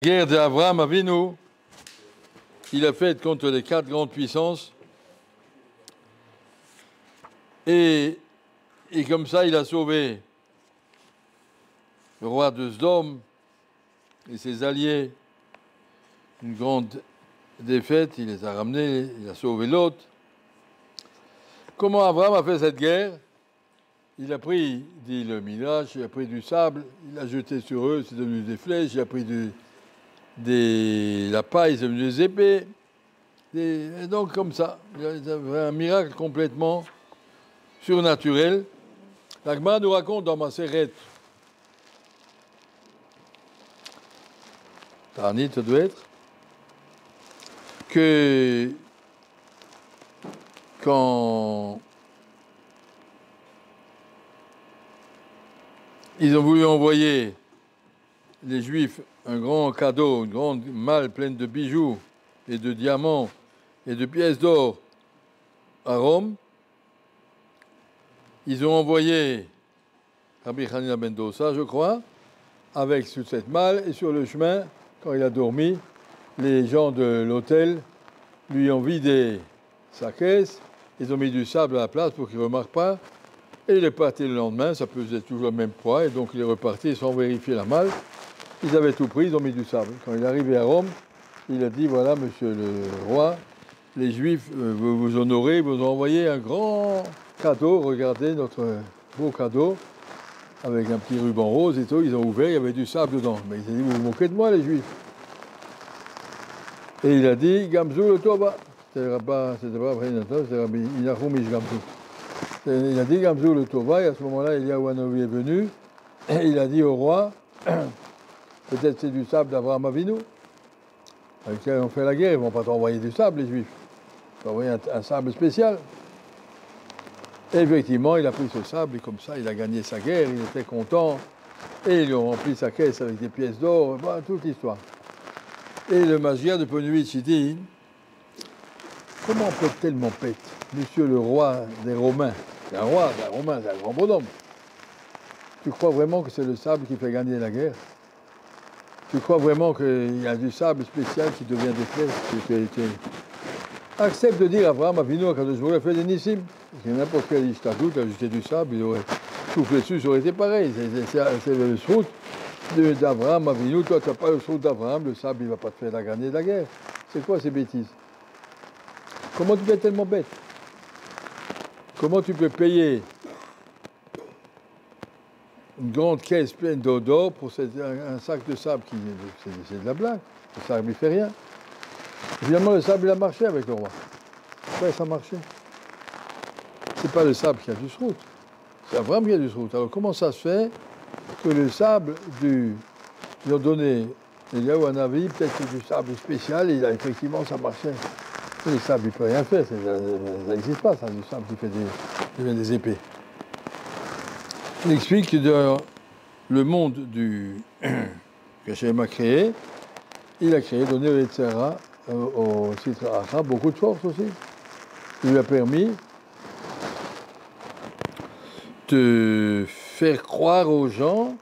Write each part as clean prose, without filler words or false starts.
Guerre d'Abraham Avinu, il a fait contre les 4 grandes puissances. Et comme ça, il a sauvé le roi de Sdom et ses alliés. Une grande défaite, il les a ramenés, il a sauvé l'autre. Comment Abraham a fait cette guerre? Il a pris, dit le Midrash, il a pris du sable, il a jeté sur eux, c'est devenu des flèches, il a pris la paille, c'est devenu des épées. Et donc comme ça, il a fait un miracle complètement surnaturel. La Gemara nous raconte dans Maseret, Tarnit, ça doit être, que quand ils ont voulu envoyer les Juifs un grand cadeau, une grande malle pleine de bijoux et de diamants et de pièces d'or à Rome, ils ont envoyé Rabbi Hanina ben Dosa, je crois, avec toute cette malle, et sur le chemin, quand il a dormi, les gens de l'hôtel lui ont vidé sa caisse, ils ont mis du sable à la place pour qu'il ne remarque pas, et il est parti le lendemain, ça pesait toujours le même poids, et donc il est reparti sans vérifier la malle. Ils avaient tout pris, ils ont mis du sable. Quand il est arrivé à Rome, il a dit, voilà, monsieur le roi, les Juifs vous honorer, ils vous ont envoyé un grand cadeau, regardez notre beau cadeau, avec un petit ruban rose et tout, ils ont ouvert, il y avait du sable dedans. Mais ils ont dit, vous vous moquez de moi, les Juifs. Et il a dit, Gamzou le Toba. C'était pas c'était Rabbi Inachum Ish Gamzou. Il a dit, Gamzou le Toba, et à ce moment-là, Eliyahu Hanavi est venu, et il a dit au roi, peut-être c'est du sable d'Abraham Avinu, avec lequel on fait la guerre, ils ne vont pas t'envoyer du sable, les Juifs. Ils vont envoyer un sable spécial. Et effectivement, il a pris ce sable, et comme ça, il a gagné sa guerre, il était content, et ils lui ont rempli sa caisse avec des pièces d'or, voilà, toute l'histoire. Et le Magia de Ponovitch, il dit, comment on peut être tellement bête, monsieur le roi des Romains, c'est un roi, c'est un Romain, c'est un grand bonhomme. Tu crois vraiment que c'est le sable qui fait gagner la guerre? Tu crois vraiment qu'il y a du sable spécial qui devient des flèches? Accepte de dire à Abraham Avinu, quand je voulais faire des nissim. N'importe quel ishtadout a ajouté du sable, il aurait soufflé dessus, ça aurait été pareil. C'est le srout d'Abraham Avinu. Toi, tu n'as pas le srout d'Abraham, le sable, il ne va pas te faire gagner la guerre. C'est quoi ces bêtises? Comment tu peux être tellement bête? Comment tu peux payer une grande caisse pleine d'or pour un sac de sable qui c'est de la blague? Le sable ne fait rien. Évidemment, le sable, il a marché avec le roi. Ouais, ça a marché. C'est pas le sable qui a du srout. C'est Abraham qui a du srout. Alors, comment ça se fait que le sable ils ont donné Eliyahu Hanavi, peut-être c'est du sable spécial, et là, effectivement, ça marchait. Le sable, il ne peut rien faire. Ça n'existe pas, ça, du sable qui fait des épées. Il explique que dans le monde que Hachem a créé, il a créé, donné au Yetzirah, au Sitra Achra, beaucoup de force aussi. Il lui a permis de faire croire aux gens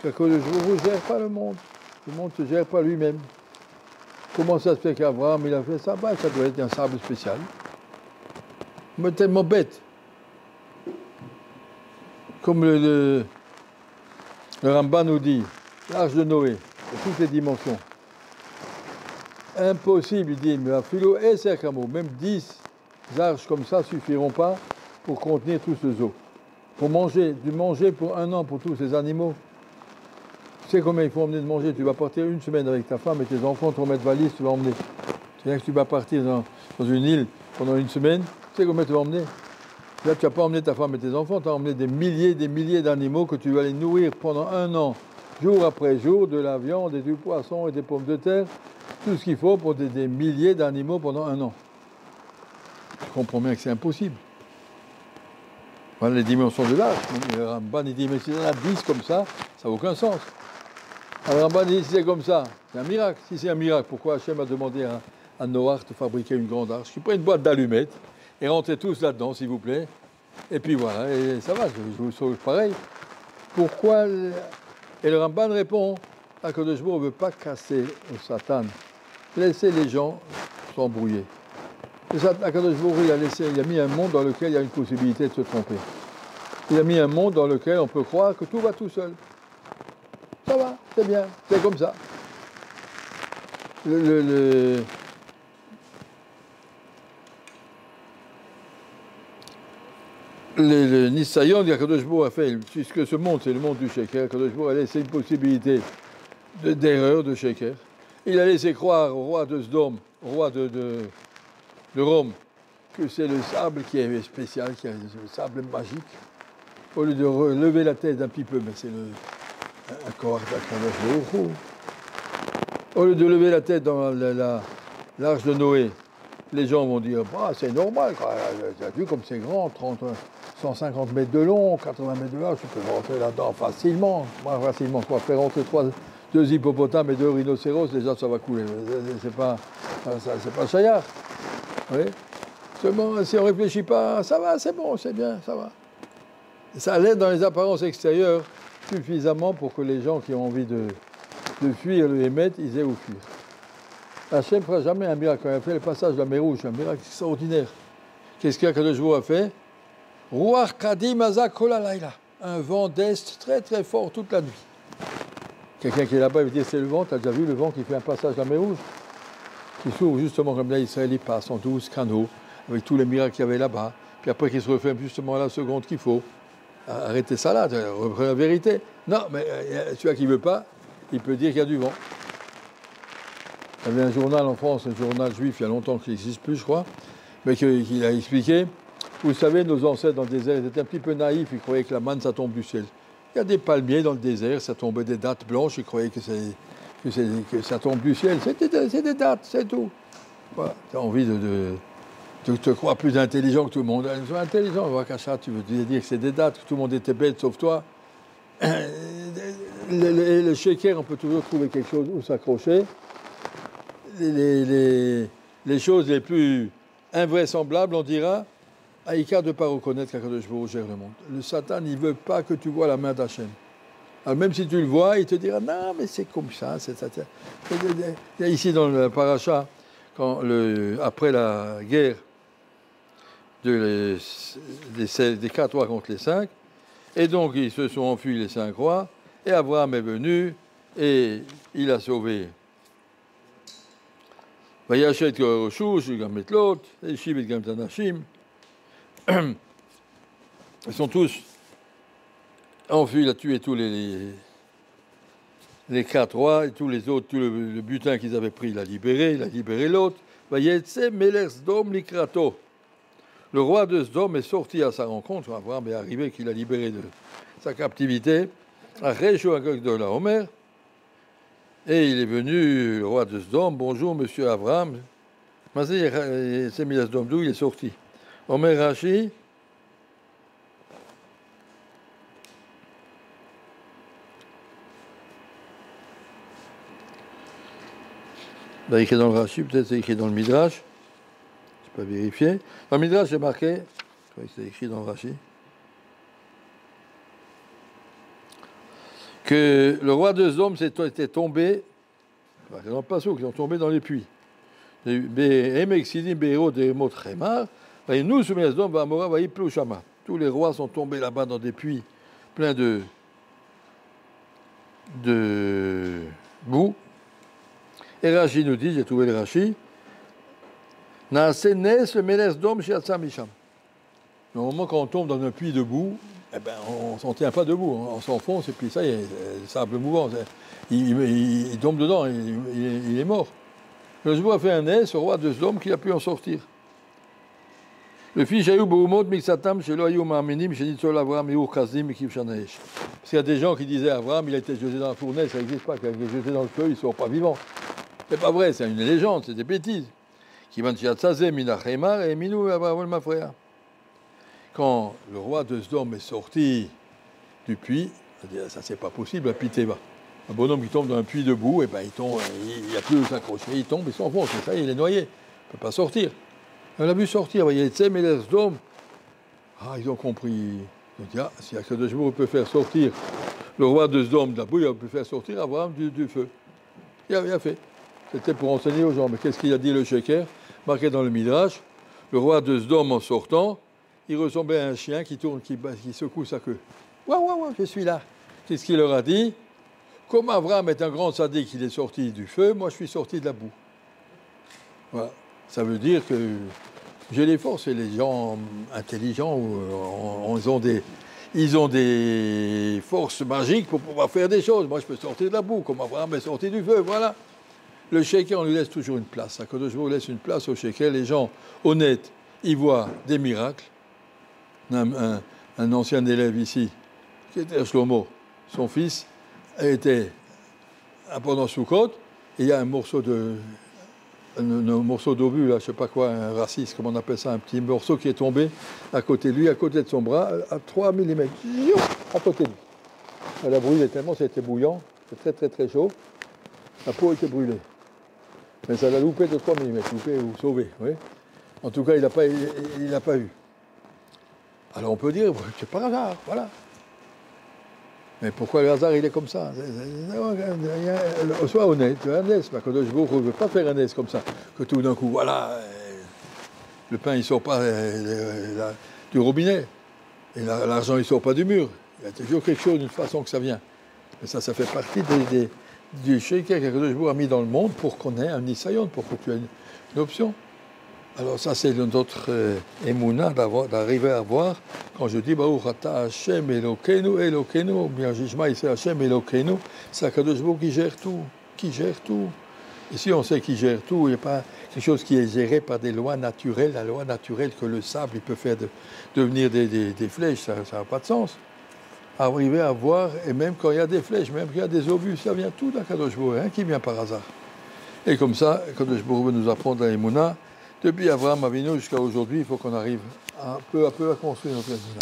que le jour ne gère pas le monde ne se gère pas lui-même. Comment ça se fait qu'Abraham il a fait ça? Ben, ça doit être un sable spécial. Mais tellement bête. Comme le Ramban nous dit, l'arche de Noé, de toutes les dimensions. Impossible, il dit, mais à philo et cercamo, même 10 arches comme ça suffiront pas pour contenir tout ce zoo. Pour manger, du manger pour 1 an pour tous ces animaux. Tu sais combien il faut emmener de manger? Tu vas partir 1 semaine avec ta femme et tes enfants, tu vas mettre valise, tu vas emmener. C'est-à-dire que tu vas partir dans une île pendant 1 semaine, tu sais combien tu vas emmener? Là, tu n'as pas emmené ta femme et tes enfants, tu as emmené des milliers d'animaux que tu vas les nourrir pendant 1 an, jour après jour, de la viande et du poisson et des pommes de terre, tout ce qu'il faut pour des milliers d'animaux pendant 1 an. Tu comprends bien que c'est impossible. Voilà les dimensions de l'arche. Le Ramban il dit, mais si on a 10 comme ça n'a aucun sens. Alors Ramban dit, si c'est comme ça, c'est un miracle. Si c'est un miracle, pourquoi Hachem a demandé à Noach de fabriquer une grande arche? Qui prend une boîte d'allumettes et rentrez tous là-dedans, s'il vous plaît. Et puis voilà, et ça va, je vous sauve pareil. Pourquoi? Et le Ramban répond, Akadosh Baruch Hu ne veut pas casser au Satan, laisser les gens s'embrouiller. Akadosh Baruch Hu, il a mis un monde dans lequel il y a une possibilité de se tromper. Il a mis un monde dans lequel on peut croire que tout va tout seul. Ça va, c'est bien, c'est comme ça. Le Nisayon qu'Akadosh Baruch Hu a fait, puisque ce monde, c'est le monde du Sheker, Akadosh Baruch Hu a laissé une possibilité d'erreur de Sheker. Il a laissé croire au roi de Sdom, au roi de Rome, que c'est le sable qui est spécial, qui est le sable magique. Au lieu de lever la tête un petit peu, mais c'est un corps d'Akadosh Baruch Hu. Au lieu de lever la tête dans l'arche de Noé, les gens vont dire bah, c'est normal, tu as vu comme c'est grand, 150 mètres de long, 80 mètres de large, tu peux rentrer là-dedans facilement. Moi, facilement, quoi, faire rentrer deux hippopotames et deux rhinocéros, déjà ça va couler. C'est pas Chayar. Oui. Seulement, si on ne réfléchit pas, ça va, c'est bon, c'est bien, ça va. Ça l'aide dans les apparences extérieures suffisamment pour que les gens qui ont envie de fuir le Hémet, ils aient où fuir. Hachem ne fera jamais un miracle. Quand il a fait le passage de la mer Rouge, un miracle extraordinaire. Qu'est-ce qu'Akadosh Baruch Hu a fait? Ruach Kadim Azak Kol Halayla. Un vent d'est très très fort toute la nuit. Quelqu'un qui est là-bas, il va dire c'est le vent, tu as déjà vu le vent qui fait un passage de la mer Rouge? Qui s'ouvre justement comme là, Israël y passe en 12 canaux, avec tous les miracles qu'il y avait là-bas. Puis après, qu'il se refait justement à la seconde qu'il faut. Arrêtez ça là, reprenez la vérité. Non, mais celui qui ne veut pas, il peut dire qu'il y a du vent. Il y avait un journal en France, un journal juif, il y a longtemps qu'il n'existe plus, je crois, mais qu'il a expliqué. Vous savez, nos ancêtres dans le désert, ils étaient un petit peu naïfs, ils croyaient que la manne, ça tombe du ciel. Il y a des palmiers dans le désert, ça tombait des dattes blanches, ils croyaient que ça tombe du ciel. C'est des dattes, c'est tout. Voilà. Tu as envie de te croire plus intelligent que tout le monde. Ils sont intelligents, Wakasha, tu veux dire que c'est des dates, que tout le monde était bête sauf toi. Le shaker, on peut toujours trouver quelque chose où s'accrocher. Les choses les plus invraisemblables, on dira, Aïka de ne pas reconnaître qu'Akadosh Baruch Hu gère le monde. Le Satan, il ne veut pas que tu vois la main d'Hachem. Alors même si tu le vois, il te dira, non, mais c'est comme ça. Ici, dans le paracha, après la guerre des 4 rois contre les 5, et donc ils se sont enfuis les 5 rois, et Abraham est venu, et il a sauvé. Vayachet Koroshush, Gamet Lot, Shiv et Gamtanashim. Ils sont tous enfuis, il a tué tous les 4 rois, et tous les autres, tout le butin qu'ils avaient pris, il a libéré l'autre. Vayetse Melech Sdom Likrato. Le roi de Sdom est sorti à sa rencontre, Abraham est arrivé qu'il a libéré de sa captivité, à Récho Agog de la Homer. Et il est venu, le roi de Sdom, bonjour monsieur Abraham. C'est mis à Sdom, d'où il est sorti. Omer Rashi. Là, écrit dans le Rashi, peut-être c'est écrit dans le Midrash. Je ne peux pas vérifier. Dans le Midrash, j'ai marqué, je crois que c'est écrit dans le Rashi, que le roi de Sdom était tombé, non pas ceux qui sont tombés dans les puits. Tous les rois sont tombés là-bas dans des puits pleins de boue. Et Rashi nous dit, j'ai trouvé le Rashi, normalement, quand on tombe dans un puits de boue, eh ben, on ne s'en tient pas debout, on s'enfonce et puis ça y est, le sable mouvant, il tombe dedans, il est mort. Le Jésus a fait un nez, ce roi de Sdom, qui a pu en sortir. Le fils Jaïou Boumot, Mixatam, chez Loyou Marminim, chez Nitzol Avram, Eur Kazim, Kif Shanaesh. Parce qu'il y a des gens qui disaient Avram, il a été jeté dans la fournaise, ça n'existe pas, qu'il a été jeté dans le feu, ils ne sont pas vivants. C'est pas vrai, c'est une légende, c'est des bêtises. Qui vont dire Tzazé, Minachemar, et Minou, Abraham, ma frère. Quand le roi de Sdom est sorti du puits, ça c'est pas possible, à Piteva. Un bonhomme qui tombe dans un puits de boue, et ben il tombe, il n'y a plus où s'accrocher, il tombe, il s'enfonce, et ça il est noyé, il ne peut pas sortir. On l'a vu sortir, il y a Tsem et les Sdom. Ah, ils ont compris. Ils ont dit, ah, si Akadosh Baruch Hu peut faire sortir Le roi de Sdom, de la boue, il a pu faire sortir Abraham du feu. Il a rien fait. C'était pour enseigner aux gens. Mais qu'est-ce qu'il a dit le Sheker? Marqué dans le Midrash, le roi de Sdom, en sortant, il ressemblait à un chien qui tourne, qui secoue sa queue. Waouh, waouh, waouh, je suis là. Qu'est-ce qu'il leur a dit? Comme Abraham est un grand sadique, il est sorti du feu, moi je suis sorti de la boue. Voilà. Ça veut dire que j'ai les forces et les gens intelligents, ils ont des forces magiques pour pouvoir faire des choses. Moi je peux sortir de la boue, comme Abraham est sorti du feu, voilà. Le shekel, on lui laisse toujours une place. Quand je vous laisse une place au shekel, les gens honnêtes, ils voient des miracles. Un ancien élève ici, qui était Shlomo, son fils, était pendant Soukot, et il y a un morceau d'obus, là, je ne sais pas quoi, un raciste, comme on appelle ça, un petit morceau qui est tombé à côté de lui, à côté de son bras, à 3 mm, à côté de lui. Elle a brûlé tellement, c'était bouillant, c'était très très très chaud, la peau était brûlée. Mais ça l'a loupé de 3 mm, loupé ou sauvé, oui. En tout cas, il n'a pas eu. Alors on peut dire, c'est par hasard, voilà. Mais pourquoi le hasard, il est comme ça? Sois honnête, un S. Quand je ne veux pas faire un S comme ça, que tout d'un coup, voilà, le pain, il ne sort pas du robinet, et l'argent, il ne sort pas du mur. Il y a toujours quelque chose, d'une façon que ça vient. Mais ça fait partie du sheker que Dieu a mis dans le monde pour qu'on ait un nisayon, pour que tu aies une option. Alors ça, c'est notre émouna d'arriver à voir, quand je dis Baruch Ata Hashem Elokeinu, Elokeinu, bien Jishma, c'est Hashem Elokeinu, c'est Akadosh Baruch qui gère tout. Ici, on sait qui gère tout, il n'y a pas quelque chose qui est géré par des lois naturelles, la loi naturelle que le sable, il peut faire devenir des flèches, ça n'a pas de sens. Arriver à voir, et même quand il y a des flèches, même quand il y a des obus, ça vient tout d'Akadosh Baruch, hein, qui vient par hasard. Et comme ça, Akadosh Baruch veut nous apprendre à l'émouna. Depuis Abraham Avinu jusqu'à aujourd'hui, il faut qu'on arrive peu à peu à construire notre émouna.